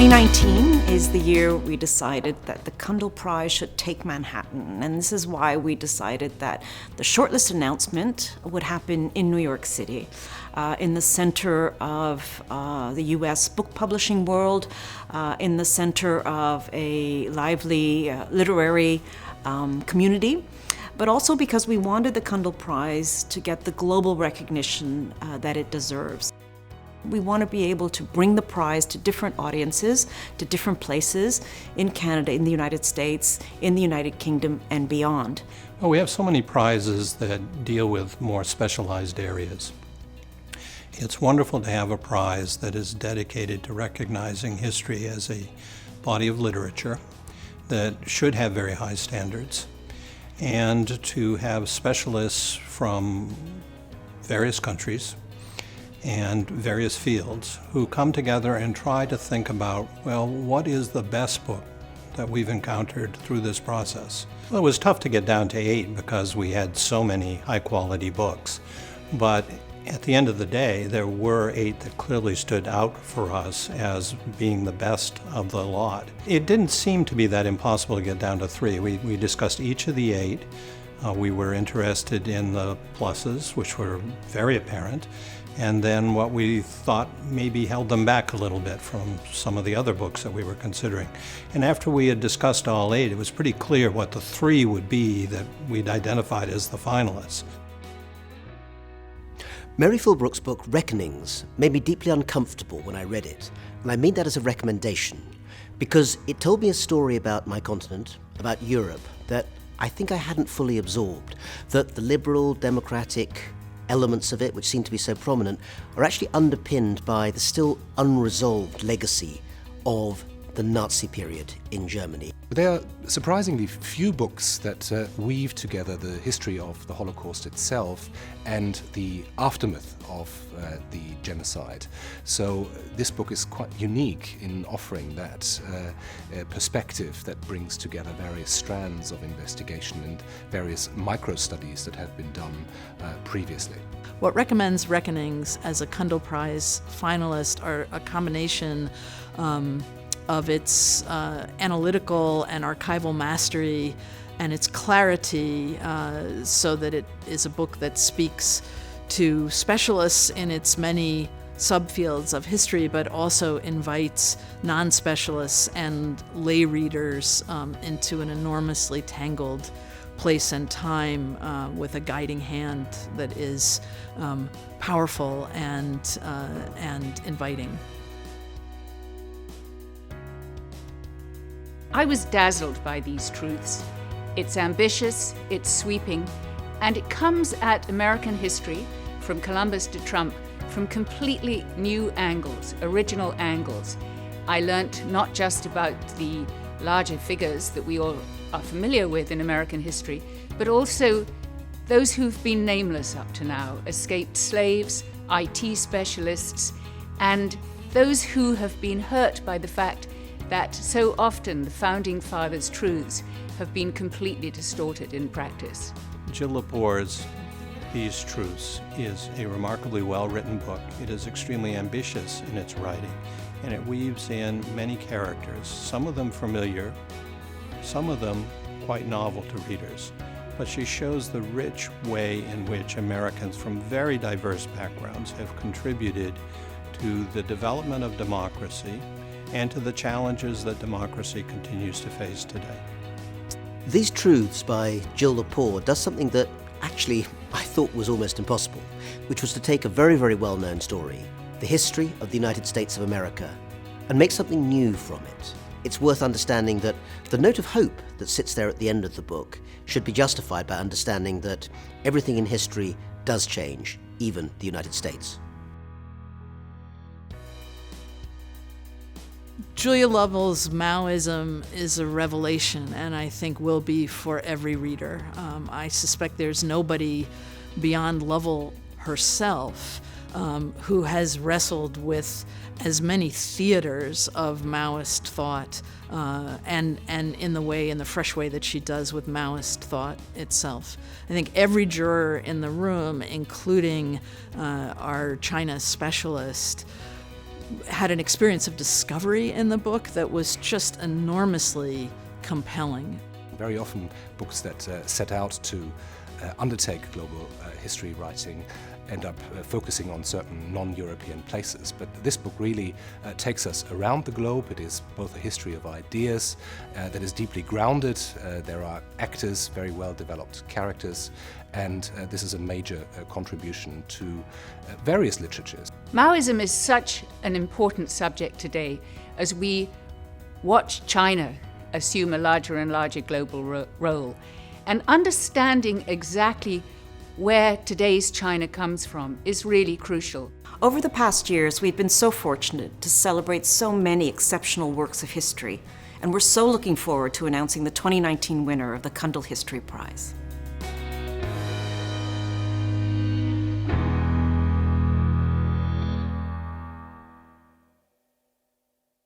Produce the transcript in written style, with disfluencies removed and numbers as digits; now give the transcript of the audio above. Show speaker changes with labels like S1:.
S1: 2019 is the year we decided that the Cundill Prize should take Manhattan, and this is why we decided that the shortlist announcement would happen in New York City, in the center of the U.S. book publishing world, in the center of a lively literary community, but also because we wanted the Cundill Prize to get the global recognition that it deserves. We want to be able to bring the prize to different audiences, to different places in Canada, in the United States, in the United Kingdom, and beyond.
S2: Well, we have so many prizes that deal with more specialized areas. It's wonderful to have a prize that is dedicated to recognizing history as a body of literature that should have very high standards, and to have specialists from various countries and various fields who come together and try to think about, well, what is the best book that we've encountered through this process? Well, it was tough to get down to 8 because we had so many high-quality books, but at the end of the day, there were 8 that clearly stood out for us as being the best of the lot. It didn't seem to be that impossible to get down to 3. We discussed each of the 8. We were interested in the pluses, which were very apparent, and then what we thought maybe held them back a little bit from some of the other books that we were considering. And after we had discussed all 8, it was pretty clear what the 3 would be that we'd identified as the finalists.
S3: Mary Philbrook's book, Reckonings, made me deeply uncomfortable when I read it, and I mean that as a recommendation, because it told me a story about my continent, about Europe, that I think I hadn't fully absorbed, that the liberal, democratic elements of it, which seem to be so prominent, are actually underpinned by the still unresolved legacy of the Nazi period in Germany.
S4: There are surprisingly few books that weave together the history of the Holocaust itself and the aftermath of the genocide. So this book is quite unique in offering that perspective that brings together various strands of investigation and various micro-studies that have been done previously.
S5: What recommends Reckonings as a Cundill Prize finalist are a combination of its analytical and archival mastery and its clarity, so that it is a book that speaks to specialists in its many subfields of history, but also invites non-specialists and lay readers into an enormously tangled place and time, with a guiding hand that is powerful and inviting.
S6: I was dazzled by these truths. It's ambitious, it's sweeping, and it comes at American history, from Columbus to Trump, from completely new angles, original angles. I learnt not just about the larger figures that we all are familiar with in American history, but also those who've been nameless up to now, escaped slaves, IT specialists, and those who have been hurt by the fact that so often the Founding Fathers' truths have been completely distorted in practice.
S2: Jill Lepore's These Truths is a remarkably well-written book. It is extremely ambitious in its writing, and it weaves in many characters, some of them familiar, some of them quite novel to readers. But she shows the rich way in which Americans from very diverse backgrounds have contributed to the development of democracy and to the challenges that democracy continues to face today.
S3: These Truths by Jill Lepore does something that actually I thought was almost impossible, which was to take a very, very well-known story, the history of the United States of America, and make something new from it. It's worth understanding that the note of hope that sits there at the end of the book should be justified by understanding that everything in history does change, even the United States.
S5: Julia Lovell's Maoism is a revelation, and I think will be for every reader. I suspect there's nobody beyond Lovell herself who has wrestled with as many theaters of Maoist thought, and in the fresh way that she does with Maoist thought itself. I think every juror in the room, including our China specialist, had an experience of discovery in the book that was just enormously compelling.
S4: Very often books that set out to undertake global history writing end up focusing on certain non-European places. But this book really takes us around the globe. It is both a history of ideas that is deeply grounded. There are actors, very well-developed characters, and this is a major contribution to various literatures.
S6: Maoism is such an important subject today as we watch China assume a larger and larger global role. And understanding exactly where today's China comes from is really crucial.
S1: Over the past years, we've been so fortunate to celebrate so many exceptional works of history, and we're so looking forward to announcing the 2019 winner of the Cundill History Prize.